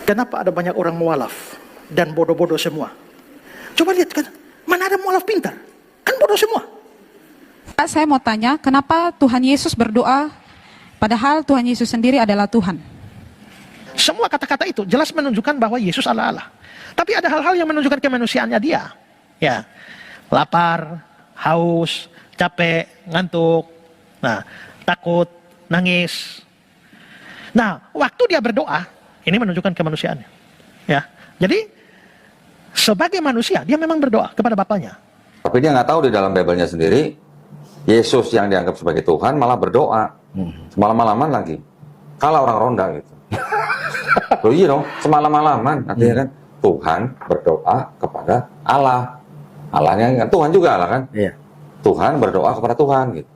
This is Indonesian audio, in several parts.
Kenapa ada banyak orang mualaf dan bodoh-bodoh semua? Coba lihat kan, mana ada mualaf pintar? Kan bodoh semua. Saya mau tanya, kenapa Tuhan Yesus berdoa padahal Tuhan Yesus sendiri adalah Tuhan? Semua kata-kata itu jelas menunjukkan bahwa Yesus adalah Allah. Tapi ada hal-hal yang menunjukkan kemanusiaannya dia. Ya, lapar, haus, capek, ngantuk, takut, nangis. Nah, waktu dia berdoa, ini menunjukkan kemanusiaannya. Ya, jadi sebagai manusia dia memang berdoa kepada Bapaknya. Tapi dia nggak tahu di dalam Bible-nya sendiri, Yesus yang dianggap sebagai Tuhan malah berdoa semalam-malaman lagi. Kalah orang ronda gitu. Loh iya dong, semalam-malaman artinya kan Tuhan berdoa kepada Allah. Allahnya kan Tuhan juga Allah kan? Iya. Tuhan berdoa kepada Tuhan gitu.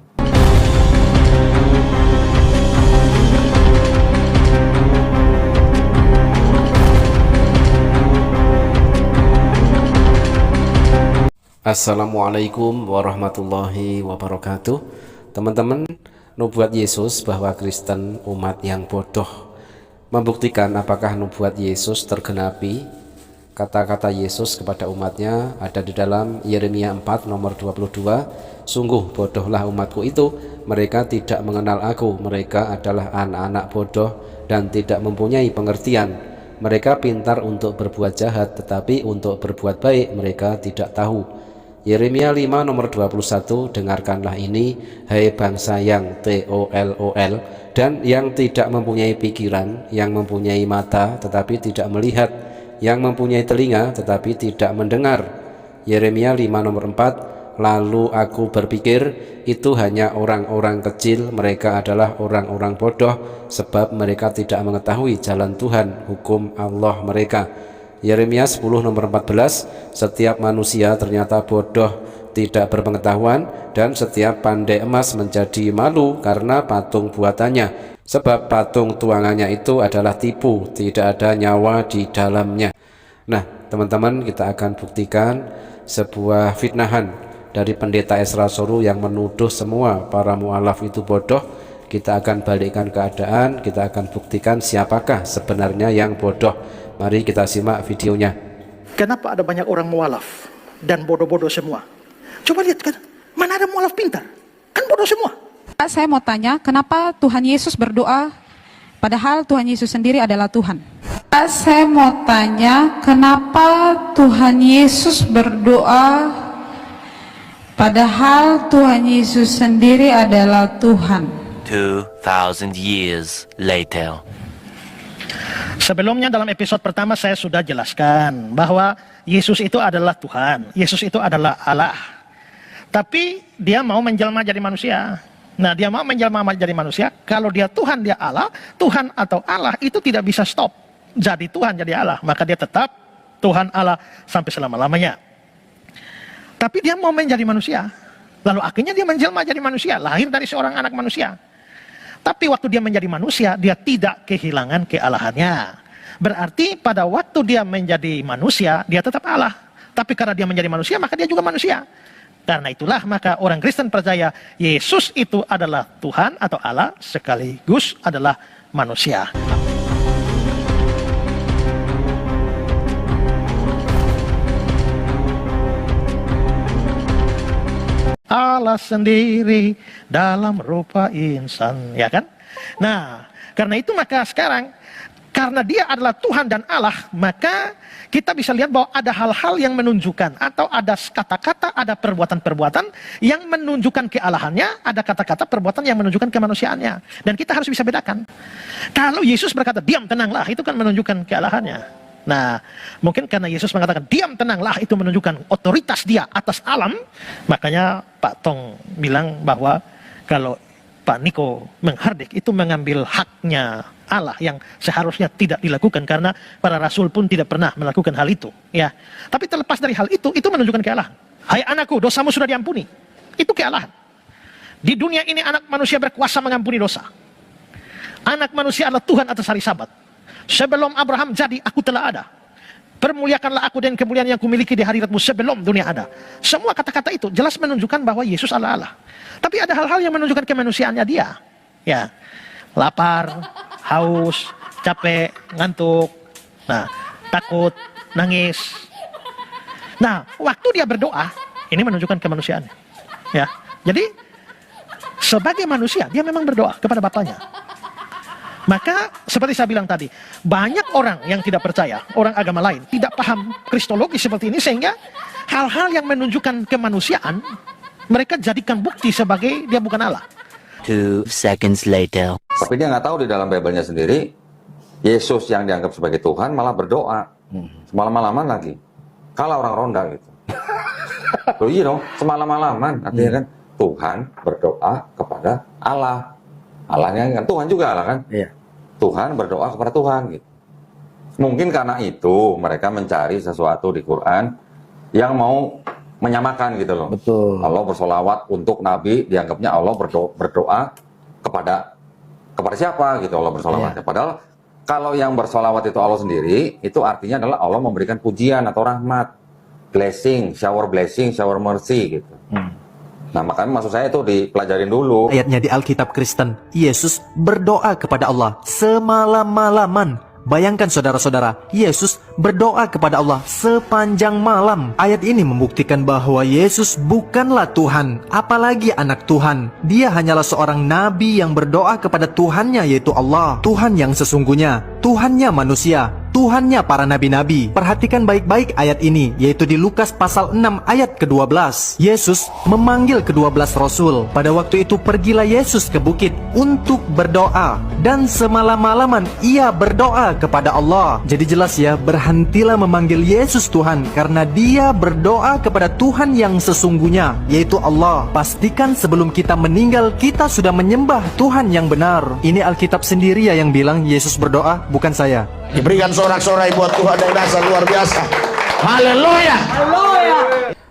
Assalamualaikum warahmatullahi wabarakatuh. Teman-teman, nubuat Yesus bahwa Kristen umat yang bodoh membuktikan apakah nubuat Yesus tergenapi. Kata-kata Yesus kepada umatnya ada di dalam Yeremia 4 nomor 22. Sungguh bodohlah umatku itu, mereka tidak mengenal aku, mereka adalah anak-anak bodoh dan tidak mempunyai pengertian. Mereka pintar untuk berbuat jahat, tetapi untuk berbuat baik mereka tidak tahu. Yeremia 5 nomor 21, dengarkanlah ini, hai bangsa yang TOLOL dan yang tidak mempunyai pikiran, yang mempunyai mata tetapi tidak melihat, yang mempunyai telinga tetapi tidak mendengar. Yeremia 5 nomor 4, lalu aku berpikir itu hanya orang-orang kecil, mereka adalah orang-orang bodoh sebab mereka tidak mengetahui jalan Tuhan, hukum Allah mereka. Yeremia 10 nomor 14, setiap manusia ternyata bodoh, tidak berpengetahuan, dan setiap pandai emas menjadi malu karena patung buatannya, sebab patung tuangannya itu adalah tipu, tidak ada nyawa di dalamnya. Nah, teman-teman, kita akan buktikan sebuah fitnahan dari pendeta Esra Soru yang menuduh semua para mualaf itu bodoh. Kita akan balikkan keadaan, kita akan buktikan siapakah sebenarnya yang bodoh. Mari kita simak videonya. Kenapa ada banyak orang mualaf dan bodoh-bodoh semua? Coba lihat kan, mana ada mualaf pintar? Kan bodoh semua. Saya mau tanya, kenapa Tuhan Yesus berdoa padahal Tuhan Yesus sendiri adalah Tuhan? Saya mau tanya, kenapa Tuhan Yesus berdoa padahal Tuhan Yesus sendiri adalah Tuhan? 2,000 years later. Sebelumnya dalam episode pertama saya sudah jelaskan bahwa Yesus itu adalah Tuhan. Yesus itu adalah Allah. Tapi dia mau menjelma jadi manusia. Nah, dia mau menjelma jadi manusia. Kalau dia Tuhan, dia Allah. Tuhan atau Allah itu tidak bisa stop. Jadi Tuhan, jadi Allah. Maka dia tetap Tuhan Allah sampai selama-lamanya. Tapi dia mau menjadi manusia. Lalu akhirnya dia menjelma jadi manusia. Lahir dari seorang anak manusia. Tapi waktu dia menjadi manusia, dia tidak kehilangan kealahannya. Berarti pada waktu dia menjadi manusia, dia tetap Allah. Tapi karena dia menjadi manusia, maka dia juga manusia. Karena itulah maka orang Kristen percaya Yesus itu adalah Tuhan atau Allah sekaligus adalah manusia. Allah sendiri dalam rupa insan, ya kan? Nah, karena itu maka sekarang, karena dia adalah Tuhan dan Allah, maka kita bisa lihat bahwa ada hal-hal yang menunjukkan, atau ada kata-kata, ada perbuatan-perbuatan yang menunjukkan kealahannya, ada kata-kata perbuatan yang menunjukkan kemanusiaannya. Dan kita harus bisa bedakan. Kalau Yesus berkata, diam tenanglah, itu kan menunjukkan kealahannya. Nah, mungkin karena Yesus mengatakan diam tenanglah, itu menunjukkan otoritas dia atas alam. Makanya Pak Tong bilang bahwa kalau Pak Niko menghardik itu mengambil haknya Allah yang seharusnya tidak dilakukan, karena para rasul pun tidak pernah melakukan hal itu, ya. Tapi terlepas dari hal itu menunjukkan kealahan. Hai anakku, dosamu sudah diampuni. Itu kealahan. Di dunia ini anak manusia berkuasa mengampuni dosa. Anak manusia adalah Tuhan atas hari Sabat. Sebelum Abraham jadi, aku telah ada. Permuliakanlah aku dengan kemuliaan yang kumiliki di hadiratmu sebelum dunia ada. Semua kata-kata itu jelas menunjukkan bahwa Yesus adalah Allah. Tapi ada hal-hal yang menunjukkan kemanusiaannya dia. Ya, lapar, haus, capek, ngantuk, Nah, takut, nangis. Nah, waktu dia berdoa, ini menunjukkan kemanusiaan. Ya, jadi sebagai manusia dia memang berdoa kepada Bapaknya. Maka seperti saya bilang tadi, banyak orang yang tidak percaya, orang agama lain tidak paham kristologi seperti ini, sehingga hal-hal yang menunjukkan kemanusiaan mereka jadikan bukti sebagai dia bukan Allah. 2 seconds later. Tapi dia nggak tahu di dalam Bible-nya sendiri, Yesus yang dianggap sebagai Tuhan malah berdoa. Semalam-malaman lagi. Kalah orang ronda gitu. Loh iya dong, semalam-malaman. Artinya kan Tuhan berdoa kepada Allah. Allahnya kan Tuhan juga Allah kan? Iya. Tuhan berdoa kepada Tuhan gitu. Mungkin karena itu mereka mencari sesuatu di Quran yang mau menyamakan gitu loh. Betul. Allah bersolawat untuk Nabi, dianggapnya Allah berdoa kepada siapa gitu Allah bersolawatnya. Padahal kalau yang bersolawat itu Allah sendiri, itu artinya adalah Allah memberikan pujian atau rahmat, blessing, shower mercy gitu. Nah makanya maksud saya itu dipelajarin dulu. Ayatnya di Alkitab Kristen, Yesus berdoa kepada Allah semalam-malaman. Bayangkan saudara-saudara, Yesus berdoa kepada Allah sepanjang malam. Ayat ini membuktikan bahwa Yesus bukanlah Tuhan, apalagi anak Tuhan. Dia hanyalah seorang nabi yang berdoa kepada Tuhannya, yaitu Allah, Tuhan yang sesungguhnya, Tuhannya manusia, Tuhannya para nabi-nabi. Perhatikan baik-baik ayat ini, yaitu di Lukas pasal 6 ayat ke-12. Yesus memanggil ke-12 Rasul. Pada waktu itu pergilah Yesus ke bukit untuk berdoa, dan semalam-malaman ia berdoa kepada Allah. Jadi jelas ya, berhentilah memanggil Yesus Tuhan, karena dia berdoa kepada Tuhan yang sesungguhnya, yaitu Allah. Pastikan sebelum kita meninggal, kita sudah menyembah Tuhan yang benar. Ini Alkitab sendiri ya yang bilang Yesus berdoa, bukan saya. Diberikan sorak-sorai buat Tuhan yang dasar luar biasa. Haleluya.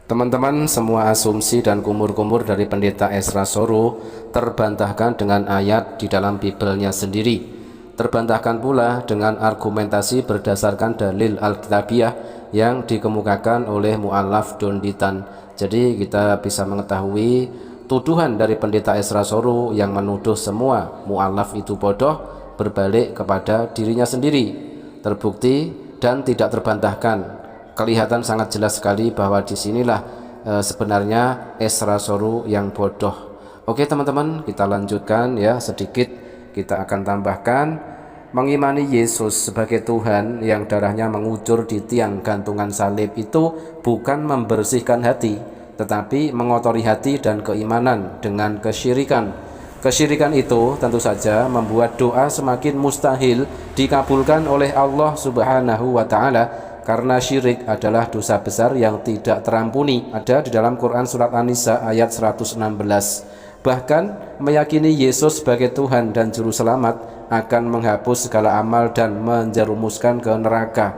Teman-teman, semua asumsi dan kumur-kumur dari pendeta Ezra Soru terbantahkan dengan ayat di dalam Bibelnya sendiri. Terbantahkan pula dengan argumentasi berdasarkan dalil Alkitabiah yang dikemukakan oleh Mu'allaf Donditan. Jadi kita bisa mengetahui tuduhan dari pendeta Ezra Soru yang menuduh semua mu'allaf itu bodoh berbalik kepada dirinya sendiri. Terbukti dan tidak terbantahkan. Kelihatan sangat jelas sekali bahwa disinilah sebenarnya Ezra Soru yang bodoh. Oke teman-teman, kita lanjutkan ya sedikit. Kita akan tambahkan, mengimani Yesus sebagai Tuhan yang darahnya mengucur di tiang gantungan salib itu bukan membersihkan hati, tetapi mengotori hati dan keimanan dengan kesyirikan. Kesyirikan itu tentu saja membuat doa semakin mustahil dikabulkan oleh Allah Subhanahu wa Ta'ala, karena syirik adalah dosa besar yang tidak terampuni. Ada di dalam Quran surat An-Nisa ayat 116. Bahkan meyakini Yesus sebagai Tuhan dan Juru Selamat akan menghapus segala amal dan menjerumuskan ke neraka.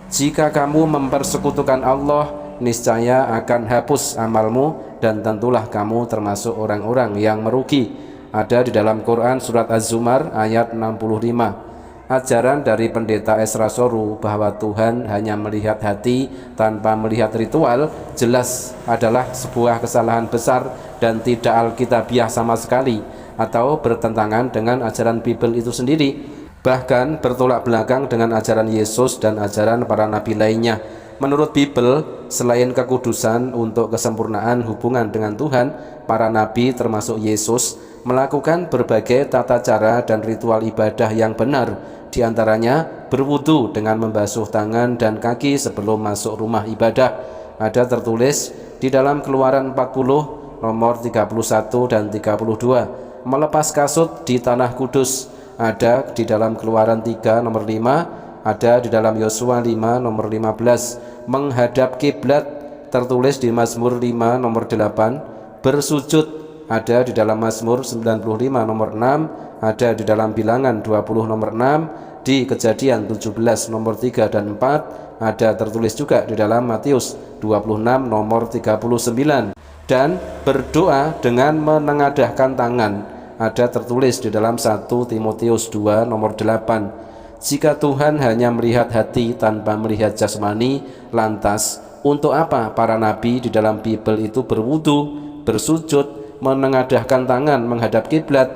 Jika kamu mempersekutukan Allah, niscaya akan hapus amalmu dan tentulah kamu termasuk orang-orang yang merugi. Ada di dalam Quran surat Az-Zumar ayat 65. Ajaran dari pendeta Ezra Soru bahwa Tuhan hanya melihat hati tanpa melihat ritual jelas adalah sebuah kesalahan besar dan tidak alkitabiah sama sekali, atau bertentangan dengan ajaran Bible itu sendiri, bahkan bertolak belakang dengan ajaran Yesus dan ajaran para nabi lainnya. Menurut Bible, selain kekudusan untuk kesempurnaan hubungan dengan Tuhan, para nabi termasuk Yesus melakukan berbagai tata cara dan ritual ibadah yang benar, diantaranya berwudu dengan membasuh tangan dan kaki sebelum masuk rumah ibadah. Ada tertulis di dalam Keluaran 40 nomor 31 dan 32. Melepas kasut di tanah kudus, ada di dalam Keluaran 3 nomor 5, ada di dalam Yosua 5 nomor 15. Menghadap kiblat, tertulis di Mazmur 5 nomor 8. Bersujud, ada di dalam Mazmur 95 nomor 6, ada di dalam Bilangan 20 nomor 6, di Kejadian 17 nomor 3 dan 4, ada tertulis juga di dalam Matius 26 nomor 39. Dan berdoa dengan menengadahkan tangan, ada tertulis di dalam 1 Timotius 2 nomor 8. Jika Tuhan hanya melihat hati tanpa melihat jasmani, lantas untuk apa para nabi di dalam Bible itu berwudu, bersujud, menengadahkan tangan menghadap kiblat?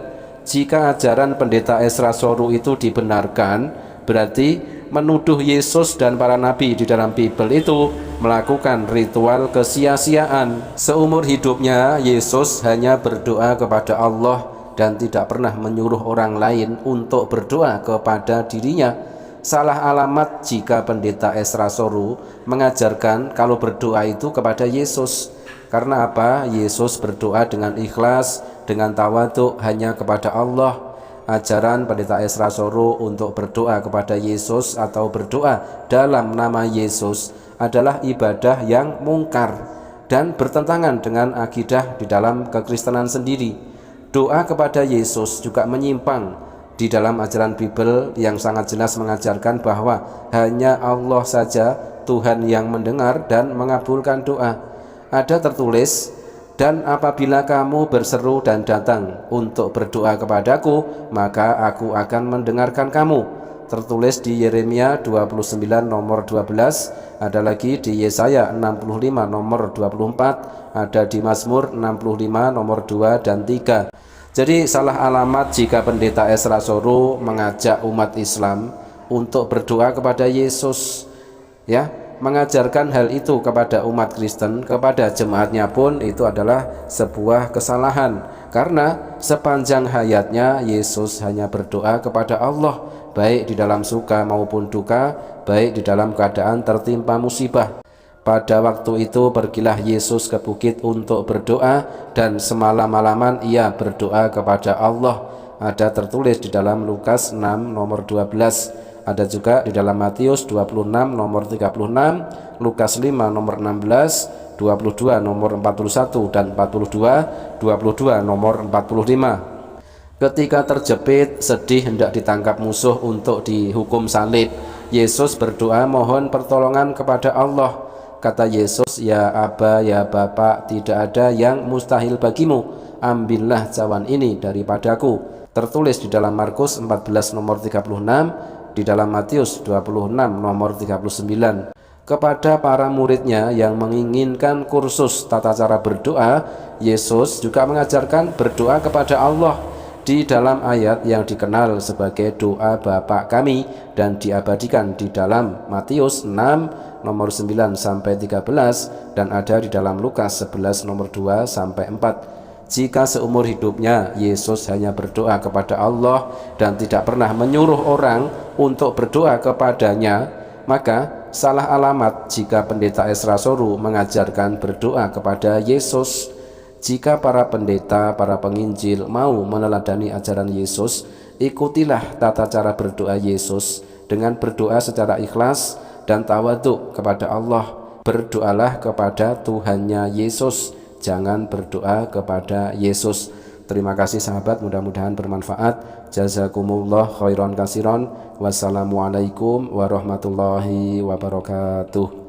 Jika ajaran pendeta Ezra Soru itu dibenarkan, berarti menuduh Yesus dan para nabi di dalam Bible itu melakukan ritual kesia-siaan. Seumur hidupnya Yesus hanya berdoa kepada Allah dan tidak pernah menyuruh orang lain untuk berdoa kepada dirinya. Salah alamat jika pendeta Ezra Soru mengajarkan kalau berdoa itu kepada Yesus. Karena apa? Yesus berdoa dengan ikhlas, dengan tawadhu hanya kepada Allah. Ajaran pendeta Ezra Soru untuk berdoa kepada Yesus atau berdoa dalam nama Yesus adalah ibadah yang mungkar dan bertentangan dengan akidah di dalam kekristenan sendiri. Doa kepada Yesus juga menyimpang di dalam ajaran Bible yang sangat jelas mengajarkan bahwa hanya Allah saja Tuhan yang mendengar dan mengabulkan doa. Ada tertulis, dan apabila kamu berseru dan datang untuk berdoa kepadaku, maka aku akan mendengarkan kamu. Tertulis di Yeremia 29 nomor 12, ada lagi di Yesaya 65 nomor 24, ada di Mazmur 65 nomor 2 dan 3. Jadi salah alamat jika pendeta Ezra Soru mengajak umat Islam untuk berdoa kepada Yesus, ya, mengajarkan hal itu kepada umat Kristen, kepada jemaatnya pun itu adalah sebuah kesalahan. Karena sepanjang hayatnya Yesus hanya berdoa kepada Allah, baik di dalam suka maupun duka, baik di dalam keadaan tertimpa musibah. Pada waktu itu pergilah Yesus ke bukit untuk berdoa, dan semalam-malaman ia berdoa kepada Allah. Ada tertulis di dalam Lukas 6 nomor 12, ada juga di dalam Matius 26 nomor 36, Lukas 5 nomor 16, 22 nomor 41 dan 42, 22 nomor 45. Ketika terjepit sedih hendak ditangkap musuh untuk dihukum salib, Yesus berdoa mohon pertolongan kepada Allah. Kata Yesus, ya Aba, ya Bapa, tidak ada yang mustahil bagimu, ambillah cawan ini daripadaku. Tertulis di dalam Markus 14 nomor 36, di dalam Matius 26 nomor 39. Kepada para muridnya yang menginginkan kursus tata cara berdoa, Yesus juga mengajarkan berdoa kepada Allah di dalam ayat yang dikenal sebagai doa Bapa kami dan diabadikan di dalam Matius 6 nomor 9 sampai 13 dan ada di dalam Lukas 11 nomor 2 sampai 4. Jika seumur hidupnya Yesus hanya berdoa kepada Allah dan tidak pernah menyuruh orang untuk berdoa kepadanya, maka salah alamat jika pendeta Ezra Soru mengajarkan berdoa kepada Yesus. Jika para pendeta, para penginjil mau meneladani ajaran Yesus, ikutilah tata cara berdoa Yesus dengan berdoa secara ikhlas dan tawadhu kepada Allah. Berdoalah kepada Tuhannya Yesus, jangan berdoa kepada Yesus. Terima kasih sahabat, mudah-mudahan bermanfaat. Jazakumullah khairan kasiron. Wassalamualaikum warahmatullahi wabarakatuh.